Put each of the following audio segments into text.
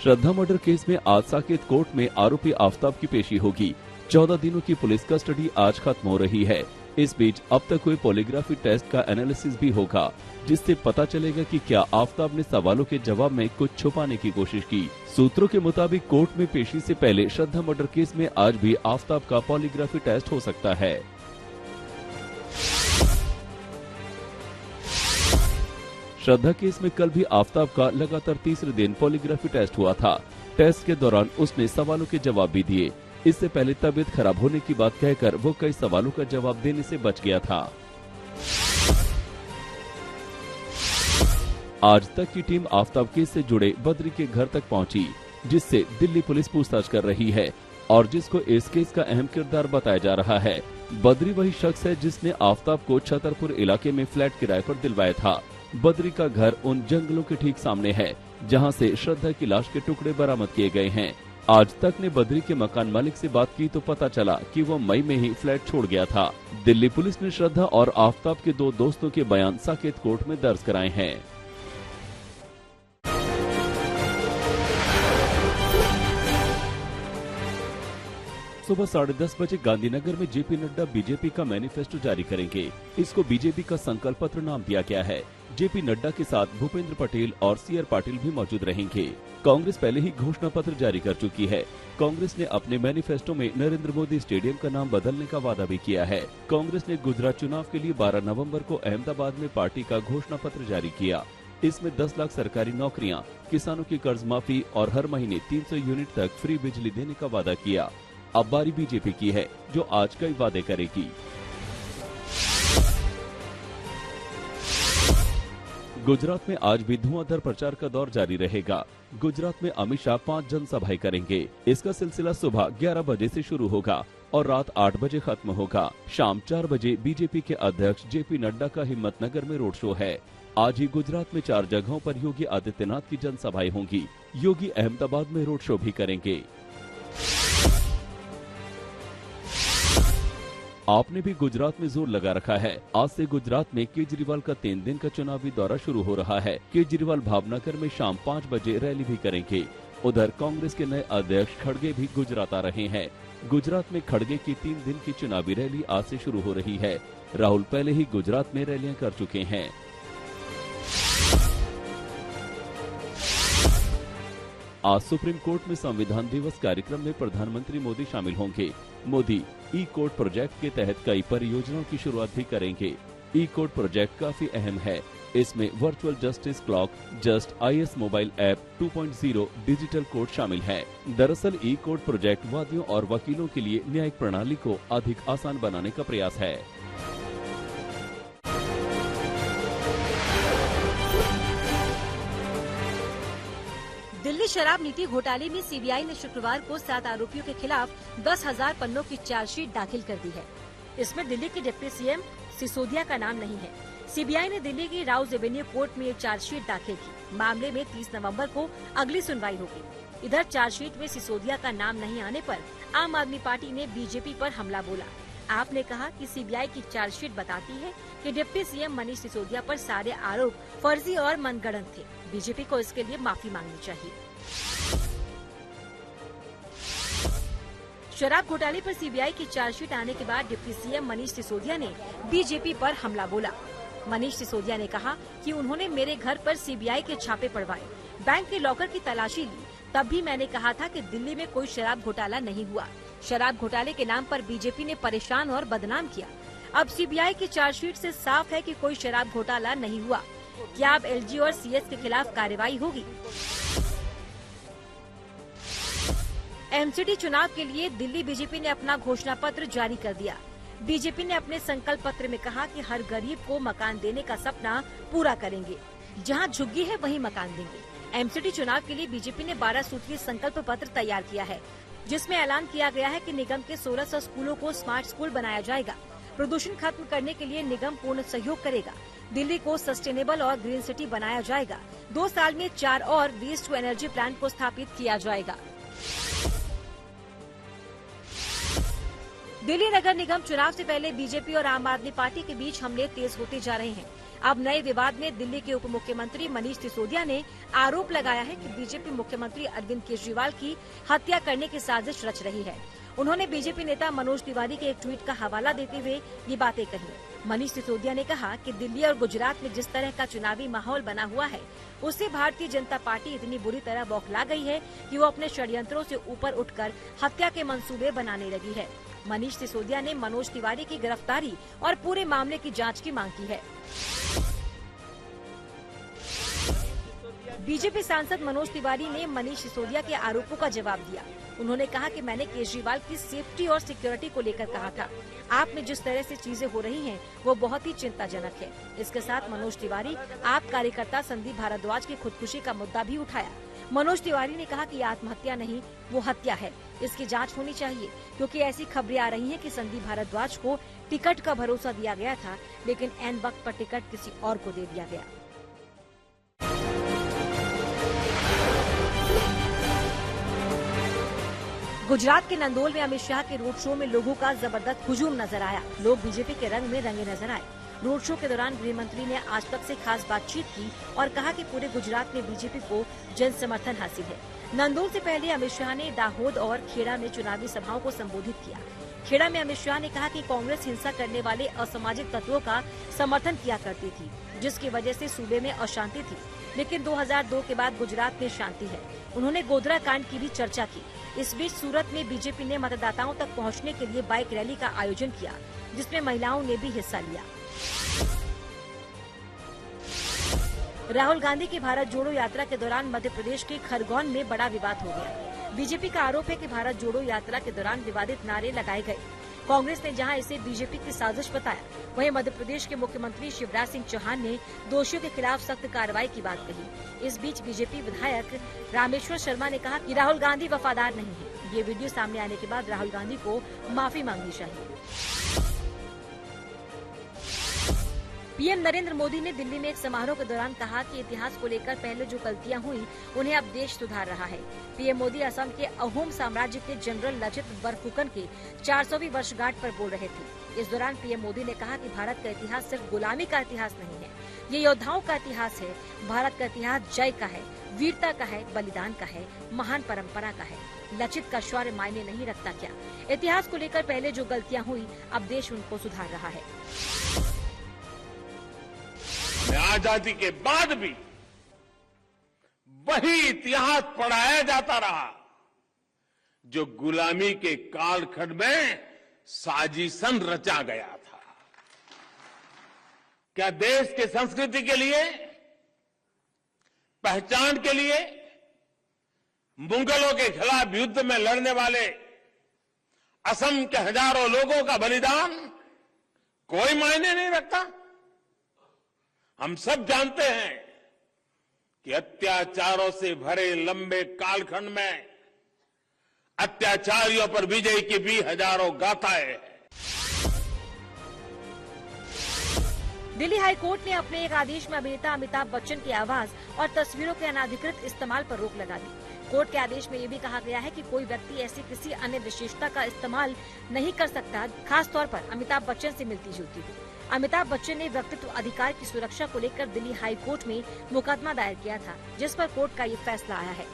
श्रद्धा murder case में आज Saket court में आरोपी आफताब की पेशी होगी। 14 दिनों की पुलिस कस्टडी आज खत्म हो रही है। इस बीच अब तक हुए पॉलीग्राफी टेस्ट का एनालिसिस भी होगा, जिससे पता चलेगा कि क्या आफताब ने सवालों के जवाब में कुछ छुपाने की कोशिश की। सूत्रों के मुताबिक कोर्ट में पेशी से पहले श्रद्धा मर्डर केस में आज भी आफताब का पॉलीग्राफी टेस्ट हो सकता है। श्रद्धा केस में कल भी आफताब का लगातार तीसरे दिन पॉलीग्राफी टेस्ट हुआ था। टेस्ट के दौरान उसने सवालों के जवाब भी दिए। इससे पहले तबीयत खराब होने की बात कहकर वो कई सवालों का जवाब देने से बच गया था। आज तक की टीम आफताब केस से जुड़े बद्री के घर तक पहुंची, जिससे दिल्ली पुलिस पूछताछ कर रही है और जिसको इस केस का अहम किरदार बताया जा रहा है। बद्री वही शख्स है जिसने आफताब को छतरपुर इलाके में फ्लैट किराए पर दिलवाया था। बद्री का घर उन जंगलों के ठीक सामने है, जहां से श्रद्धा की लाश के टुकड़े बरामद किए गए हैं। आज तक ने बद्री के मकान मालिक से बात की तो पता चला कि वो मई में ही फ्लैट छोड़ गया था। दिल्ली पुलिस ने श्रद्धा और आफताब के 2 दोस्तों के बयान साकेत कोर्ट में दर्ज कराए हैं। सुबह 10:30 बजे गांधीनगर में जेपी नड्डा बीजेपी का मैनिफेस्टो जारी करेंगे। इसको बीजेपी का संकल्प पत्र नाम दिया गया है। जेपी नड्डा के साथ भूपेंद्र पटेल और सीआर पाटिल भी मौजूद रहेंगे। कांग्रेस पहले ही घोषणा पत्र जारी कर चुकी है। कांग्रेस ने अपने मैनिफेस्टो में नरेंद्र मोदी स्टेडियम का नाम बदलने का वादा भी किया है। कांग्रेस ने गुजरात चुनाव के लिए 12 नवंबर को अहमदाबाद में पार्टी का घोषणा पत्र जारी किया। इसमें 10 लाख सरकारी नौकरियां, किसानों की कर्ज माफी और हर महीने 300 यूनिट तक फ्री बिजली देने का वादा किया। अब बारी बीजेपी की है, जो आज कई वादे करेगी। गुजरात में आज भी धुआंधार प्रचार का दौर जारी रहेगा। गुजरात में अमित शाह 5 जनसभाएं करेंगे। इसका सिलसिला सुबह 11 बजे से शुरू होगा और रात 8 बजे खत्म होगा। शाम 4 बजे बीजेपी के अध्यक्ष जेपी नड्डा का हिम्मतनगर में रोड शो है। आज ही गुजरात में 4 जगहों पर योगी आदित्यनाथ की जनसभाएं होंगी। योगी अहमदाबाद में रोड शो भी करेंगे। आपने भी गुजरात में जोर लगा रखा है। आज से गुजरात में केजरीवाल का 3 दिन का चुनावी दौरा शुरू हो रहा है। केजरीवाल भावनगर में शाम 5 बजे रैली भी करेंगे। उधर कांग्रेस के नए अध्यक्ष खड़गे भी गुजरात आ रहे हैं। गुजरात में खड़गे की 3 दिन की चुनावी रैली आज से शुरू हो रही है। राहुल पहले ही गुजरात में रैलियां कर चुके हैं। आज सुप्रीम कोर्ट में संविधान दिवस कार्यक्रम में प्रधानमंत्री मोदी शामिल होंगे। मोदी ई कोर्ट प्रोजेक्ट के तहत कई परियोजनाओं की शुरुआत भी करेंगे। ई कोर्ट प्रोजेक्ट काफी अहम है। इसमें virtual justice clock, just IAS mobile app 2.0 digital court शामिल है। दरअसल ई कोर्ट प्रोजेक्ट वादियों और वकीलों के लिए न्यायिक प्रणाली को अधिक आसान बनाने का प्रयास है। दिल्ली शराब नीति घोटाले में सीबीआई ने शुक्रवार को 7 आरोपियों के खिलाफ 10,000 पन्नों की चार्जशीट दाखिल कर दी है। इसमें दिल्ली के डिप्टी सीएम सिसोदिया का नाम नहीं है। सीबीआई ने दिल्ली की राउज एवेन्यू कोर्ट में ये चार्जशीट दाखिल की। मामले में 30 नवंबर को अगली सुनवाई होगी। इधर चार्जशीट में सिसोदिया का नाम नहीं आने पर आम आदमी पार्टी ने बीजेपी पर हमला बोला। आपने कहा कि सीबीआई की चार्जशीट बताती है कि डिप्टी सीएम मनीष सिसोदिया पर सारे आरोप फर्जी और मनगढ़ंत थे। बीजेपी को इसके लिए माफी मांगनी चाहिए। शराब घोटाले पर सीबीआई की चार्जशीट आने के बाद डिप्टी सीएम मनीष सिसोदिया ने बीजेपी पर हमला बोला। मनीष सिसोदिया ने कहा कि उन्होंने मेरे घर पर सीबीआई के छापे पड़वाए, बैंक के लॉकर की तलाशी ली। तब भी मैंने कहा था कि दिल्ली में कोई शराब घोटाला नहीं हुआ। शराब घोटाले के नाम पर बीजेपी ने परेशान और बदनाम किया। अब सीबीआई की चार्जशीट से साफ है कि कोई शराब घोटाला नहीं हुआ। क्या अब एलजी और सीएस के खिलाफ कार्रवाई होगी? एमसीडी चुनाव के लिए दिल्ली बीजेपी ने अपना घोषणा पत्र जारी कर दिया। बीजेपी ने अपने संकल्प पत्र में कहा कि हर गरीब को मकान देने का सपना पूरा करेंगे। जहां झुग्गी है वहीं मकान देंगे। एमसीडी चुनाव के लिए बीजेपी ने 12 सूत्रीय संकल्प पत्र तैयार किया है, जिसमें ऐलान किया गया है कि निगम के 1600 स्कूलों को स्मार्ट स्कूल बनाया जाएगा। प्रदूषण खत्म करने के लिए निगम पूर्ण सहयोग करेगा। दिल्ली को सस्टेनेबल और ग्रीन सिटी बनाया जाएगा। 2 साल में 4 और वेस्ट टू एनर्जी प्लांट को स्थापित किया जाएगा। दिल्ली नगर निगम चुनाव से पहले बीजेपी और आम आदमी पार्टी के बीच हमले तेज होते जा रहे हैं। अब नए विवाद में दिल्ली के उप मुख्यमंत्री मनीष सिसोदिया ने आरोप लगाया है कि बीजेपी मुख्यमंत्री अरविंद केजरीवाल की हत्या करने की साजिश रच रही है। उन्होंने बीजेपी नेता मनोज तिवारी के एक ट्वीट का हवाला देते हुए ये बातें कही। मनीष सिसोदिया ने कहा कि दिल्ली और गुजरात में जिस तरह का चुनावी माहौल बना हुआ है, उससे भारतीय जनता पार्टी इतनी बुरी तरह बौखला गई है कि वो अपने षड्यंत्रों से ऊपर उठकर हत्या के मंसूबे बनाने लगी है। मनीष सिसोदिया ने मनोज तिवारी की गिरफ्तारी और पूरे मामले की जांच की मांग की है। बीजेपी सांसद मनोज तिवारी ने मनीष सिसोदिया के आरोपों का जवाब दिया। उन्होंने कहा कि मैंने केजरीवाल की सेफ्टी और सिक्योरिटी को लेकर कहा था। आप में जिस तरह से चीजें हो रही हैं, वो बहुत ही चिंताजनक है। इसके साथ मनोज तिवारी आप कार्यकर्ता संदीप भारद्वाज की खुदकुशी का मुद्दा भी उठाया। मनोज तिवारी ने कहा कि आत्महत्या नहीं, वो हत्या है। इसकी जांच होनी चाहिए, क्योंकि ऐसी खबरें आ रही हैं कि संदीप भारद्वाज को टिकट का भरोसा दिया गया था, लेकिन ऐन वक्त पर टिकट किसी और को दे दिया गया। गुजरात के नंदोल में अमित शाह के रोड शो में लोगों का जबरदस्त हुजूम नजर आया। लोग बीजेपी के रंग में रंगे नजर आए। रोड शो के दौरान गृह मंत्री ने आज तक से खास बातचीत की और कहा कि पूरे गुजरात में बीजेपी को जन समर्थन हासिल है। नंदोल से पहले अमित शाह ने दाहोद और खेड़ा में चुनावी सभाओं को संबोधित किया। खेड़ा में अमित शाह ने कहा कि कांग्रेस हिंसा करने वाले असामाजिक तत्वों का समर्थन किया करती थी, जिसकी वजह से सूबे में अशांति थी, लेकिन 2002 के बाद गुजरात में शांति है। उन्होंने गोधरा कांड की भी चर्चा की। इस बीच सूरत में बीजेपी ने मतदाताओं तक पहुंचने के लिए बाइक रैली का आयोजन किया, जिसमें महिलाओं ने भी हिस्सा लिया। राहुल गांधी की भारत जोड़ो यात्रा के दौरान मध्य प्रदेश के खरगोन में बड़ा विवाद हो गया। बीजेपी का आरोप है कि भारत जोड़ो यात्रा के दौरान विवादित नारे लगाए गए। कांग्रेस ने जहां इसे बीजेपी की साजिश बताया, वहीं मध्य प्रदेश के मुख्यमंत्री शिवराज सिंह चौहान ने दोषियों के खिलाफ सख्त कार्रवाई की बात कही। इस बीच बीजेपी विधायक रामेश्वर शर्मा ने कहा कि राहुल गांधी वफादार नहीं है। ये वीडियो सामने आने के बाद राहुल गांधी को माफी मांगनी चाहिए। पीएम नरेंद्र मोदी ने दिल्ली में एक समारोह के दौरान कहा कि इतिहास को लेकर पहले जो गलतियां हुई, उन्हें अब देश सुधार रहा है। पीएम मोदी असम के अहोम साम्राज्य के जनरल लचित बरफुकन के 400वीं वर्षगांठ पर बोल रहे थे। इस दौरान पीएम मोदी ने कहा कि भारत का इतिहास सिर्फ गुलामी का इतिहास नहीं है, ये योद्धाओं का इतिहास है। भारत का इतिहास जय का है, वीरता का है, बलिदान का है, महान परंपरा का है। लचित का शौर्य मायने नहीं रखता क्या? इतिहास को लेकर पहले जो गलतियां हुई, अब देश उनको सुधार रहा है। आजादी के बाद भी वही इतिहास पढ़ाया जाता रहा जो गुलामी के कालखंड में साजिशन रचा गया था। क्या देश के संस्कृति के लिए, पहचान के लिए मुगलों के खिलाफ युद्ध में लड़ने वाले असम के हजारों लोगों का बलिदान कोई मायने नहीं रखता? हम सब जानते हैं कि अत्याचारों से भरे लंबे कालखंड में अत्याचारियों पर विजय की भी हजारों गाथाएं हैं। दिल्ली हाईकोर्ट ने अपने एक आदेश में अभिनेता अमिताभ बच्चन की आवाज और तस्वीरों के अनाधिकृत इस्तेमाल पर रोक लगा दी। कोर्ट के आदेश में ये भी कहा गया है कि कोई व्यक्ति ऐसी किसी अन्य विशेषता का इस्तेमाल नहीं कर सकता, खास तौर पर अमिताभ बच्चन से मिलती जुलती हो। अमिताभ बच्चन ने व्यक्तित्व अधिकार की सुरक्षा को लेकर दिल्ली हाई कोर्ट में मुकदमा दायर किया था, जिस पर कोर्ट का ये फैसला आया है।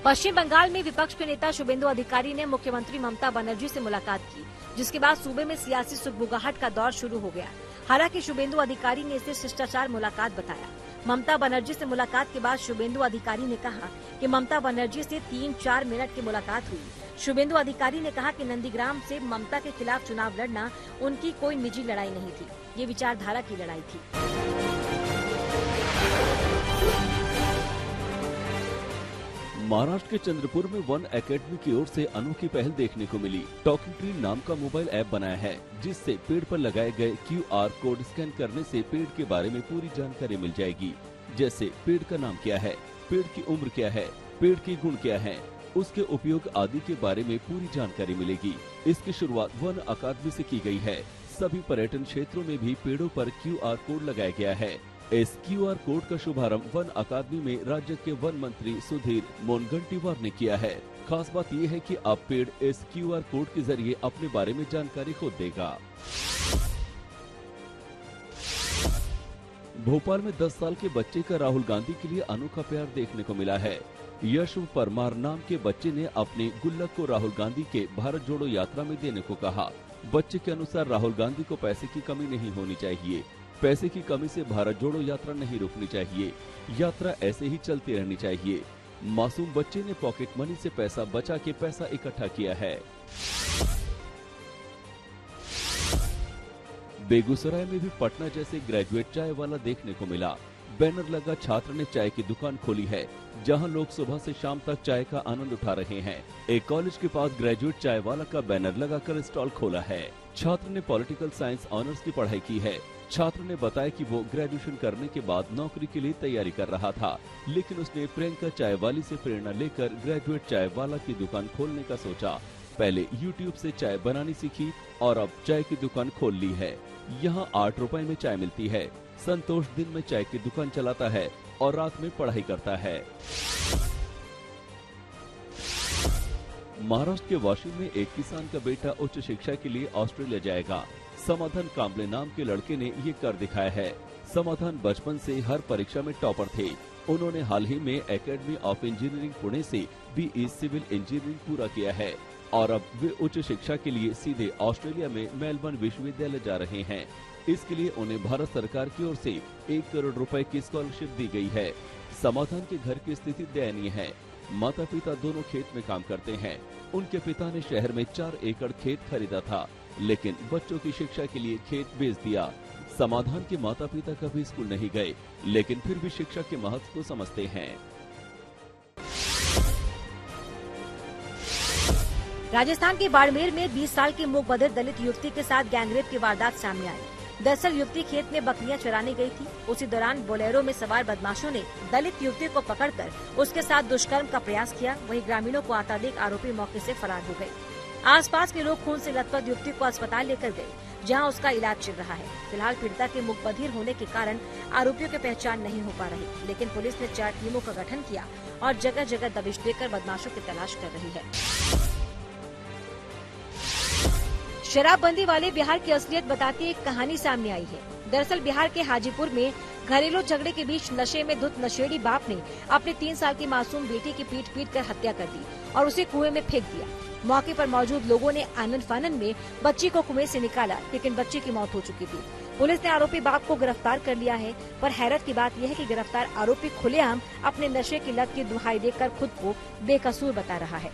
पश्चिम बंगाल में विपक्ष के नेता शुभेंदु अधिकारी ने मुख्यमंत्री ममता बनर्जी से मुलाकात की, जिसके बाद सूबे में सियासी सुगबुगाहट का दौर शुरू हो गया। हालांकि शुभेंदु अधिकारी ने इसे शिष्टाचार मुलाकात बताया। ममता बनर्जी से मुलाकात के बाद शुभेंदु अधिकारी ने कहा कि ममता बनर्जी से 3-4 मिनट की मुलाकात हुई। शुभेंदु अधिकारी ने कहा कि नंदीग्राम से ममता के खिलाफ चुनाव लड़ना उनकी कोई निजी लड़ाई नहीं थी, ये विचारधारा की लड़ाई थी। महाराष्ट्र के चंद्रपुर में वन एकेडमी की ओर से अनोखी पहल देखने को मिली। टॉकिंग ट्री नाम का मोबाइल ऐप बनाया है, जिससे पेड़ पर लगाए गए QR कोड स्कैन करने से पेड़ के बारे में पूरी जानकारी मिल जाएगी। जैसे पेड़ का नाम क्या है, पेड़ की उम्र क्या है, पेड़ के गुण क्या है, उसके उपयोग आदि के बारे में पूरी जानकारी मिलेगी। इसकी शुरुआत वन अकादमी से की गई है। सभी पर्यटन क्षेत्रों में भी पेड़ों पर QR कोड लगाया गया है। इस QR कोड का शुभारंभ वन अकादमी में राज्य के वन मंत्री सुधीर मुनगंटीवार ने किया है। खास बात यह है कि अब पेड़ इस QR कोड के जरिए अपने बारे में जानकारी खुद देगा। भोपाल में 10 साल के बच्चे का राहुल गांधी के लिए अनोखा प्यार देखने को मिला है। यश परमार नाम के बच्चे ने अपने गुल्लक को राहुल गांधी के भारत जोड़ो यात्रा में देने को कहा। बच्चे के अनुसार राहुल गांधी को पैसे की कमी नहीं होनी चाहिए। पैसे की कमी से भारत जोड़ो यात्रा नहीं रुकनी चाहिए। यात्रा ऐसे ही चलती रहनी चाहिए। मासूम बच्चे ने पॉकेट मनी से पैसा बचा के पैसा इकट्ठा किया है। बेगूसराय में भी पटना जैसे ग्रेजुएट चाय वाला देखने को मिला। बैनर लगा छात्र ने चाय की दुकान खोली है, जहां लोग सुबह से शाम तक चाय का आनंद उठा रहे हैं। एक कॉलेज के पास ग्रेजुएट चाय वाला का बैनर लगाकर स्टॉल खोला है। छात्र ने पॉलिटिकल साइंस ऑनर्स की पढ़ाई की है। छात्र ने बताया कि वो ग्रेजुएशन करने के बाद नौकरी के लिए तैयारी कर रहा था, लेकिन उसने प्रियंका चाय वाली से प्रेरणा लेकर ग्रेजुएट चाय वाला की दुकान खोलने का सोचा। पहले YouTube से चाय बनानी सीखी और अब चाय की दुकान खोल ली है। यहाँ 8 रुपए में चाय मिलती है। संतोष दिन में चाय की दुकान चलाता है और रात में पढ़ाई करता है। महाराष्ट्र के वाशिम में एक किसान का बेटा उच्च शिक्षा के लिए ऑस्ट्रेलिया जाएगा। समाधान कांबले नाम के लड़के ने ये कर दिखाया है। समाधान बचपन से हर परीक्षा में टॉपर थे। उन्होंने हाल ही में एकेडमी ऑफ इंजीनियरिंग पुणे से BE सिविल इंजीनियरिंग पूरा किया है और अब वे उच्च शिक्षा के लिए सीधे ऑस्ट्रेलिया में मेलबर्न विश्वविद्यालय जा रहे हैं। इसके लिए उन्हें भारत सरकार की ओर से 1 करोड़ रुपए की स्कॉलरशिप दी गई है। समाधान के घर की स्थिति दयनीय है। माता पिता दोनों खेत में काम करते हैं। उनके पिता ने शहर में 4 एकड़ खेत खरीदा था, लेकिन बच्चों की शिक्षा के लिए खेत बेच दिया। समाधान के माता पिता कभी स्कूल नहीं गए, लेकिन फिर भी शिक्षा के महत्व को समझते हैं। राजस्थान के बाड़मेर में 20 साल की मूक बधिर दलित युवती के साथ गैंगरेप की वारदात सामने आई। दरअसल युवती खेत में बकरियां चराने गई थी। उसी दौरान बोलेरो में सवार बदमाशों ने दलित युवती को पकड़कर उसके साथ दुष्कर्म का प्रयास किया। वहीं ग्रामीणों को आता देख आरोपी मौके से फरार हो गए। आसपास के लोग खून से लथपथ युवती को अस्पताल लेकर गए, जहां उसका इलाज चल रहा है। फिलहाल पीड़िता के मूक बधिर होने के कारण आरोपियों की पहचान नहीं हो पा रही, लेकिन पुलिस ने 4 टीमों का गठन किया और जगह जगह दबिश देकर बदमाशों की तलाश कर रही है। शराबबंदी वाले बिहार की असलियत बताती एक कहानी सामने आई है। दरअसल बिहार के हाजीपुर में घरेलू झगड़े के बीच नशे में धुत नशेड़ी बाप ने अपने 3 साल की मासूम बेटी की पीट कर हत्या कर दी और उसे कुएं में फेंक दिया। मौके पर मौजूद लोगों ने आनन फानन में बच्ची को कुएं से निकाला, लेकिन बच्ची की मौत हो चुकी थी। पुलिस ने आरोपी बाप को गिरफ्तार कर लिया है, पर हैरत की बात यह है कि गिरफ्तार आरोपी खुलेआम अपने नशे की लत की दुहाई देकर खुद को बेकसूर बता रहा है।